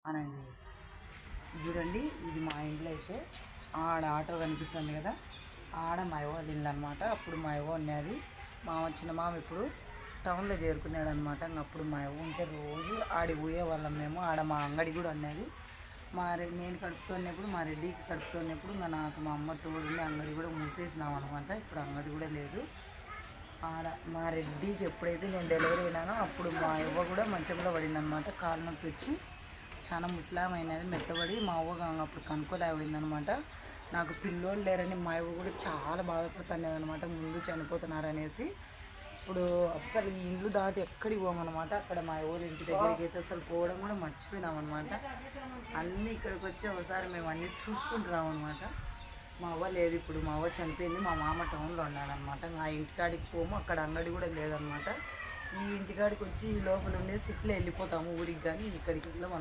అనండి చూడండి, ఇది మా ఇంట్లో అయితే ఆడ ఆటో కనిపిస్తుంది కదా, ఆడ మా వాళ్ళ ఇల్లు అనమాట. అప్పుడు మా అవ్వ ఉన్నది, చిన్న మామ ఇప్పుడు టౌన్లో చేరుకున్నాడు అనమాట. అప్పుడు మా అవ్వ ఉంటే రోజు ఆడికి పోయేవాళ్ళం మేము. ఆడ మా అంగడి కూడా ఉన్నది. నేను కడుపుతున్నప్పుడు, మా రెడ్డికి కడుపుతున్నప్పుడు ఇంకా నాకు మా అమ్మ తోడుండి అంగడి కూడా మూసేసినాం అనమాట. ఇప్పుడు అంగడి కూడా లేదు. ఆడ మా రెడ్డికి ఎప్పుడైతే నేను డెలివరీ అయినానో అప్పుడు మా అవ్వ కూడా మంచంలో పడింది అనమాట. కాలు నొప్పి వచ్చి చాలా ముసలామైనది, మెత్తబడి మా అవ్వ అప్పుడు కనుక్కోలేకపోయిందనమాట. నాకు పిల్లోళ్ళు లేరని మా అవ్వ కూడా చాలా బాధపడుతున్నది అనమాట, ముందు చనిపోతున్నారనేసి. ఇప్పుడు అసలు ఈ ఇండ్లు దాటి ఎక్కడికి పోమన్నమాట. అక్కడ మా ఊరి ఇంటి దగ్గరికి అయితే అసలు పోవడం కూడా మర్చిపోయినాం అనమాట. అన్నీ ఇక్కడికి వచ్చి ఒకసారి మేము అన్నీ చూసుకుంటున్నాం అనమాట. మా అవ్వ లేదు, ఇప్పుడు మా అవ్వ చనిపోయింది. మా మామ టౌన్లో ఉన్నాడనమాట. ఆ ఇంటికాడికి పోము, అక్కడ అంగడి కూడా లేదనమాట. ఈ ఇంటికాడికి వచ్చి ఈ లోపల ఉండే సిట్లో వెళ్ళిపోతాము ఊరికి, కానీ ఇక్కడికి మనం